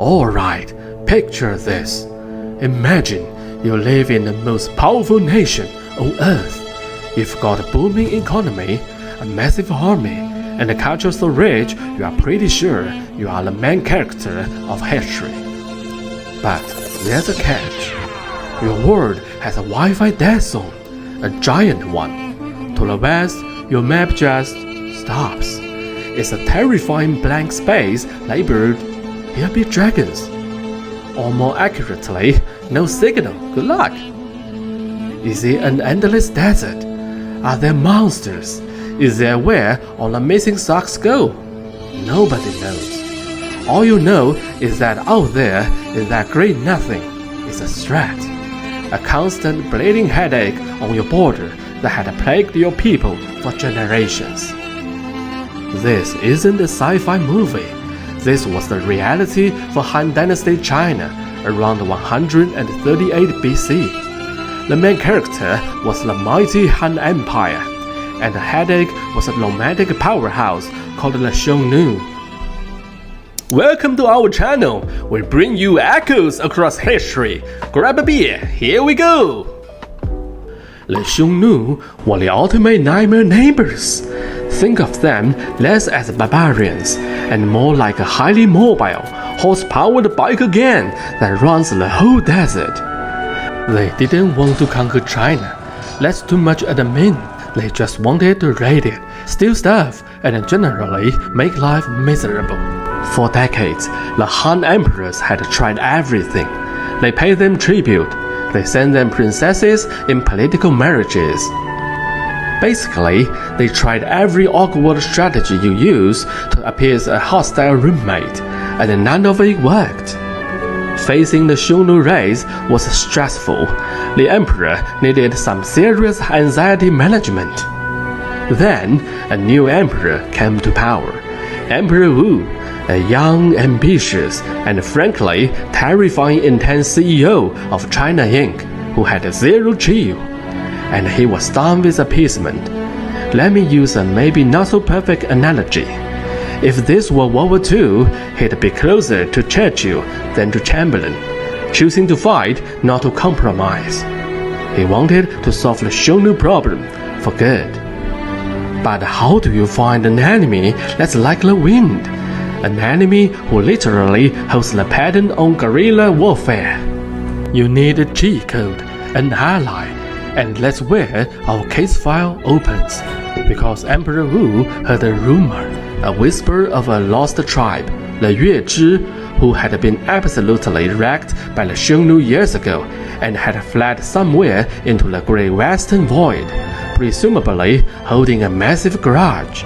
Alright, picture this. Imagine you live in the most powerful nation on earth. You've got a booming economy, a massive army, and a culture so rich you are pretty sure you are the main character of history. But there's a catch. Your world has a Wi-Fi dead zone, a giant one. To the west, your map just stops. It's a terrifying blank space labeled "Here be dragons." Or more accurately, no signal. Good luck. Is it an endless desert? Are there monsters? Is there where all the missing socks go? Nobody knows. All you know is that out there is that great nothing. It's a threat. A constant bleeding headache on your border that had plagued your people for generations. This isn't a sci-fi movie. This was the reality for Han Dynasty China around 138 BC. The main character was the mighty Han Empire, and the headache was a nomadic powerhouse called the Xiongnu. Welcome to our channel. We bring you echoes across history. Grab a beer, here we go! The Xiongnu were the ultimate nightmare neighbors. Think of them less as barbarians and more like a highly mobile, horse-powered biker gang that runs the whole desert. They didn't want to conquer China. That's too much admin. They just wanted to raid it, steal stuff, and generally make life miserable. For decades, the Han emperors had tried everything. They paid them tribute. They sent them princesses in political marriages. Basically, they tried every awkward strategy you use to appear as a hostile roommate, and none of it worked. Facing the Xiongnu raids was stressful. The emperor needed some serious anxiety management. Then, a new emperor came to power, Emperor Wu, a young, ambitious, and frankly terrifying intense CEO of China Inc., who had zero chill. And he was done with appeasement. Let me use a maybe not so perfect analogy. If this were World War II, he'd be closer to Churchill than to Chamberlain, choosing to fight, not to compromise. He wanted to solve the Xiongnu problem for good. But how do you find an enemy that's like the wind? An enemy who literally holds the patent on guerrilla warfare. You need a cheat code, an ally, and that's where our case file opens. Because Emperor Wu heard a rumor, a whisper of a lost tribe, the Yuezhi, who had been absolutely wrecked by the Xiongnu years ago and had fled somewhere into the great western void, presumably holding a massive grudge.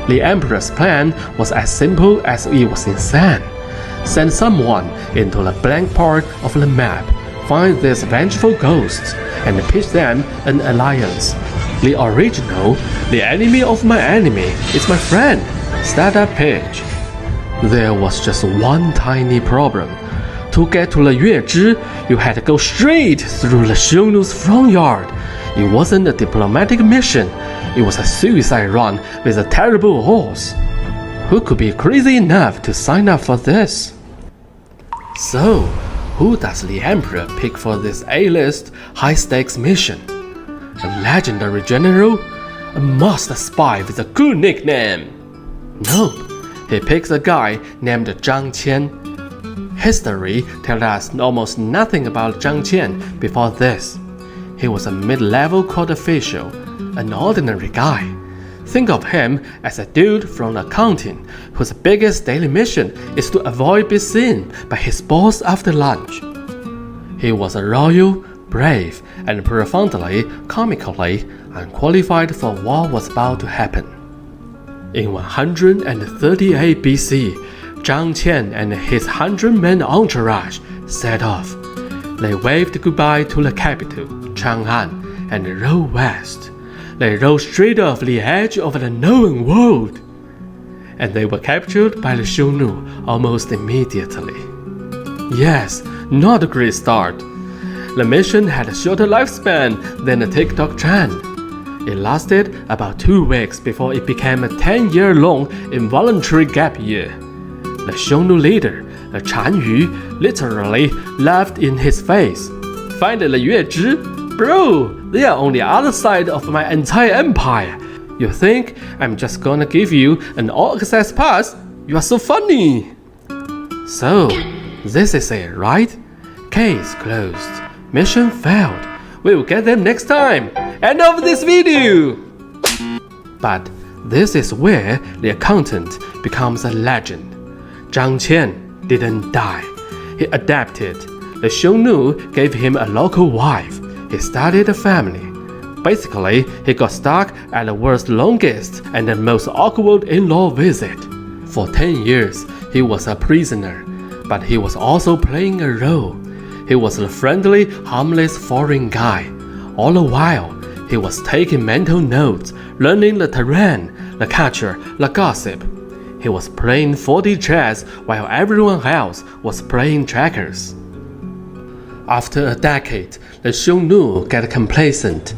The emperor's plan was as simple as it was insane. Send someone into the blank part of the map, find these vengeful ghosts, and pitch them an alliance. The original, the enemy of my enemy is my friend, startup pitch. There was just one tiny problem. To get to the Yuezhi, you had to go straight through the Xiongnu's front yard. It wasn't a diplomatic mission. It was a suicide run with a terrible horse. Who could be crazy enough to sign up for this? So, who does the emperor pick for this A-list, high-stakes mission? A legendary general? A master spy with a good nickname? Nope, he picks a guy named Zhang Qian. History tells us almost nothing about Zhang Qian before this. He was a mid-level court official, an ordinary guy. Think of him as a dude from accounting whose biggest daily mission is to avoid being seen by his boss after lunch. He was a royal, brave, and profoundly, comically unqualified for what was about to happen. In 138 BC, Zhang Qian and his 100-man entourage set off. They waved goodbye to the capital, Chang'an, and rode west. They rode straight off the edge of the known world. And they were captured by the Xiongnu almost immediately. Yes, not a great start. The mission had a shorter lifespan than the TikTok trend. It lasted about 2 weeks before it became a 10-year-long involuntary gap year. The Xiongnu leader, the 单于 literally laughed in his face. Find the 月支? Bro, they are on the other side of my entire empire. You think I'm just gonna give you an all-access pass? You are so funny. So, this is it, right? Case closed. Mission failed. We will get them next time. End of this video. But this is where the accountant becomes a legend. Zhang Qian didn't die. He adapted. The Xiongnu gave him a local wife. He started a family. Basically, he got stuck at the world's longest and the most awkward in-law visit. For 10 years, he was a prisoner, but he was also playing a role. He was a friendly, harmless foreign guy. All the while, he was taking mental notes, learning the terrain, the culture, the gossip. He was playing 4D chess while everyone else was playing checkers. After a decade, the Xiongnu got complacent.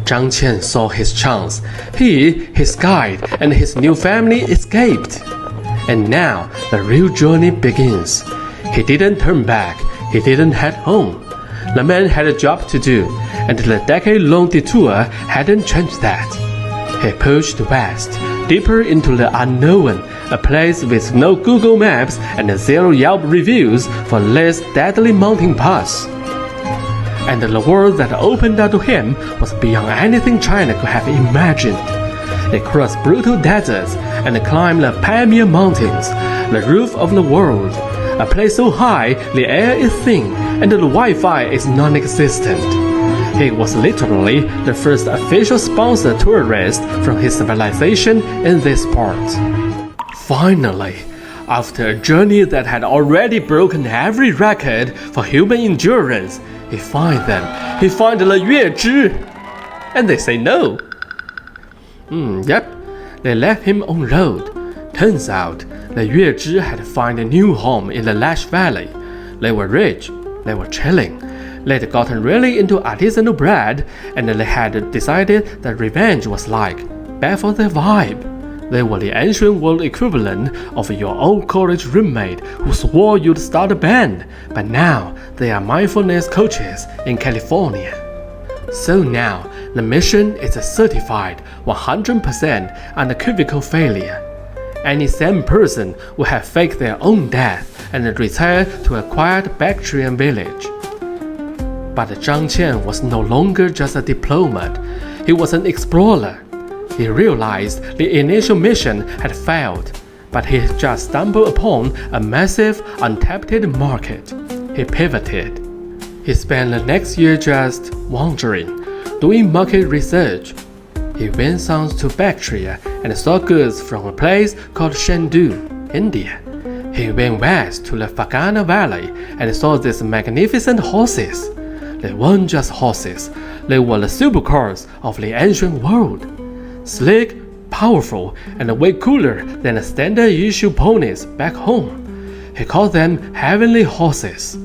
Zhang Qian saw his chance. He, his guide, and his new family escaped. And now, the real journey begins. He didn't turn back. He didn't head home. The man had a job to do, and the decade-long detour hadn't changed that. He pushed west, deeper into the unknown, a place with no Google Maps and zero Yelp reviews for less deadly mountain pass. And the world that opened up to him was beyond anything China could have imagined. They crossed brutal deserts and climbed the Pamir Mountains, the roof of the world, a place so high the air is thin and the Wi-Fi is non-existent. He was literally the first official sponsored tourist from his civilization in this part. Finally, after a journey that had already broken every record for human endurance, he finds them. He finds the 月支. And they say no. Yep, they left him on road. Turns out, the 月支 had found a new home in the Lash Valley. They were rich, they were chilling. They'd gotten really into artisanal bread, and they had decided that revenge was like bad for their vibe. They were the ancient world equivalent of your old college roommate who swore you'd start a band, but now they are mindfulness coaches in California. So now, the mission is a certified 100% unequivocal failure. Any sane person would have faked their own death and retired to a quiet Bactrian village. But Zhang Qian was no longer just a diplomat, he was an explorer. He realized the initial mission had failed, but he just stumbled upon a massive, untapped market. He pivoted. He spent the next year just wandering, doing market research. He went south to Bactria and saw goods from a place called Chengdu, India. He went west to the Fergana Valley and saw these magnificent horses. They weren't just horses, they were the supercars of the ancient world. Slick, powerful, and way cooler than the standard issue ponies back home. He called them heavenly horses.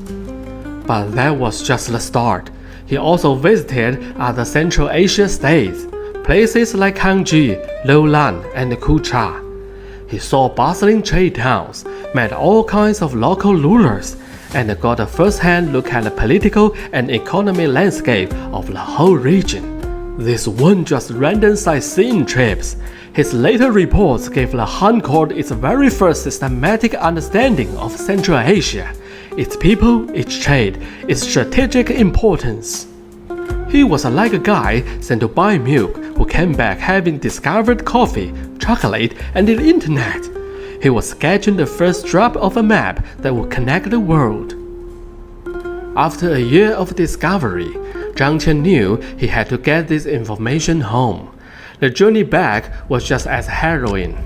But that was just the start. He also visited other Central Asia states, places like Hangzhou, Lowlan, and Kucha. He saw bustling trade towns, met all kinds of local rulers, and got a first-hand look at the political and economic landscape of the whole region. These weren't just random sightseeing trips. His later reports gave the Han Court its very first systematic understanding of Central Asia, its people, its trade, its strategic importance. He was like a guy sent to buy milk who came back having discovered coffee, chocolate, and the internet. He was sketching the first drop of a map that would connect the world. After a year of discovery, Zhang Qian knew he had to get this information home. The journey back was just as harrowing.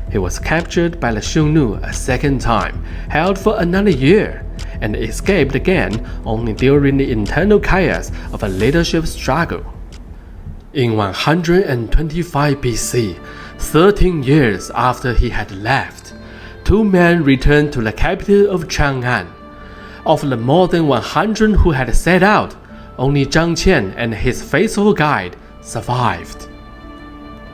He was captured by the Xiongnu a second time, held for another year, and escaped again only during the internal chaos of a leadership struggle. In 125 BC, 13 years after he had left, two men returned to the capital of Chang'an. Of the more than 100 who had set out, only Zhang Qian and his faithful guide survived.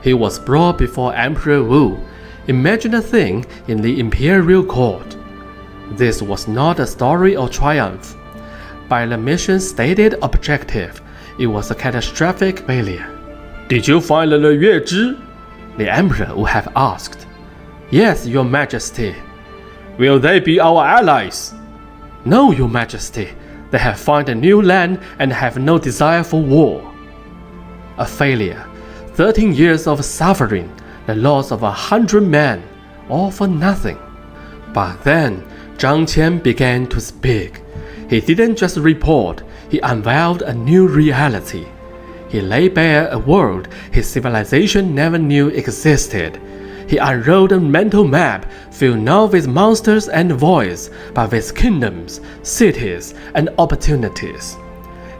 He was brought before Emperor Wu. Imagine a thing in the imperial court. This was not a story of triumph. By the mission's stated objective, it was a catastrophic failure. Did you find the Yuezhi? The emperor would have asked. Yes, your majesty. Will they be our allies? No, your majesty. They have found a new land and have no desire for war. A failure. 13 years of suffering, the loss of 100 men, all for nothing. But then, Zhang Qian began to speak. He didn't just report, he unveiled a new reality. He laid bare a world his civilization never knew existed. He unrolled a mental map filled not with monsters and voids, but with kingdoms, cities, and opportunities.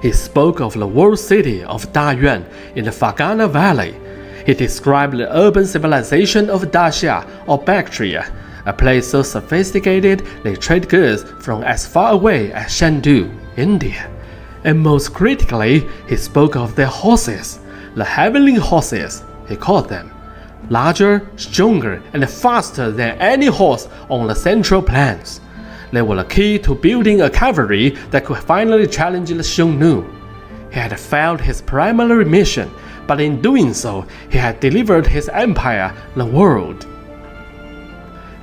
He spoke of the world city of Dayuan in the Fergana Valley. He described the urban civilization of Daxia or Bactria, a place so sophisticated they trade goods from as far away as Shandu, India. And most critically, he spoke of their horses, the heavenly horses, he called them. Larger, stronger, and faster than any horse on the Central Plains. They were the key to building a cavalry that could finally challenge the Xiongnu. He had failed his primary mission, but in doing so, he had delivered his empire, the world.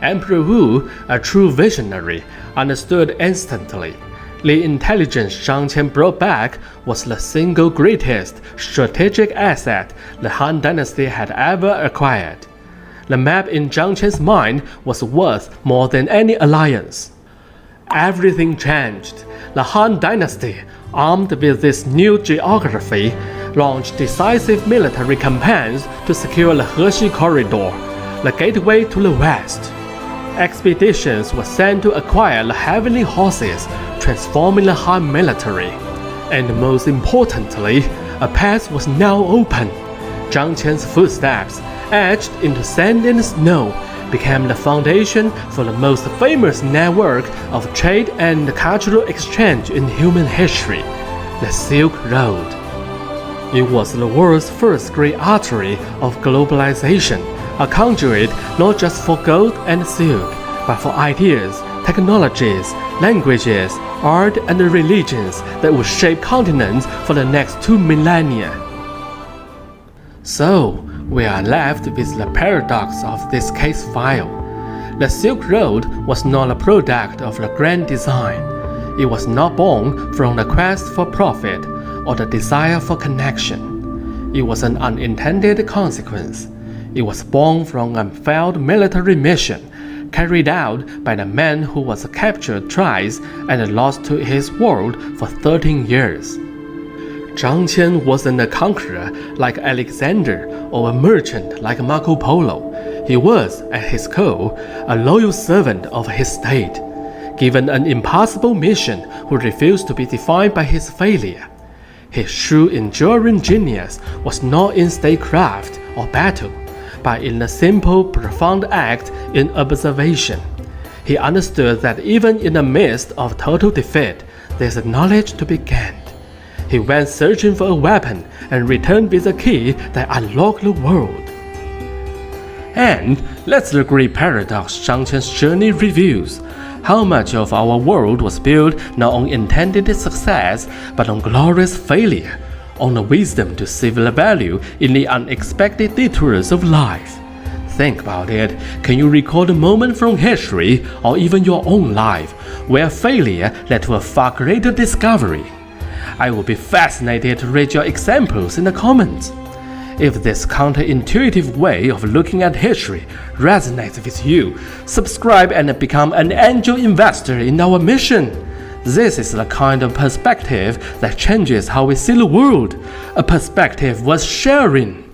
Emperor Wu, a true visionary, understood instantly. The intelligence Zhang Qian brought back was the single greatest strategic asset the Han Dynasty had ever acquired. The map in Zhang Qian's mind was worth more than any alliance. Everything changed. The Han Dynasty, armed with this new geography, launched decisive military campaigns to secure the Heshi Corridor, the gateway to the west. Expeditions were sent to acquire the heavenly horses, transforming the Han military. And most importantly, a path was now open. Zhang Qian's footsteps, etched into sand and snow, became the foundation for the most famous network of trade and cultural exchange in human history, the Silk Road. It was the world's first great artery of globalization, a conduit not just for gold and silk, but for ideas, technologies, languages, art, and religions that would shape continents for the next 2 millennia. So, we are left with the paradox of this case file. The Silk Road was not a product of the grand design. It was not born from the quest for profit or the desire for connection. It was an unintended consequence. It was born from a failed military mission carried out by the man who was captured twice and lost to his world for 13 years. Zhang Qian wasn't a conqueror like Alexander or a merchant like Marco Polo. He was, at his core, a loyal servant of his state, given an impossible mission who refused to be defined by his failure. His true enduring genius was not in statecraft or battle, but in the simple, profound act in observation. He understood that even in the midst of total defeat, there's a knowledge to be gained. He went searching for a weapon and returned with a key that unlocked the world. And that's the great paradox Zhang Qian's journey reveals. How much of our world was built not on intended success, but on glorious failure, on the wisdom to see the value in the unexpected detours of life. Think about it. Can you recall a moment from history, or even your own life, where failure led to a far greater discovery? I would be fascinated to read your examples in the comments. If this counterintuitive way of looking at history resonates with you, subscribe and become an angel investor in our mission. This is the kind of perspective that changes how we see the world, a perspective worth sharing.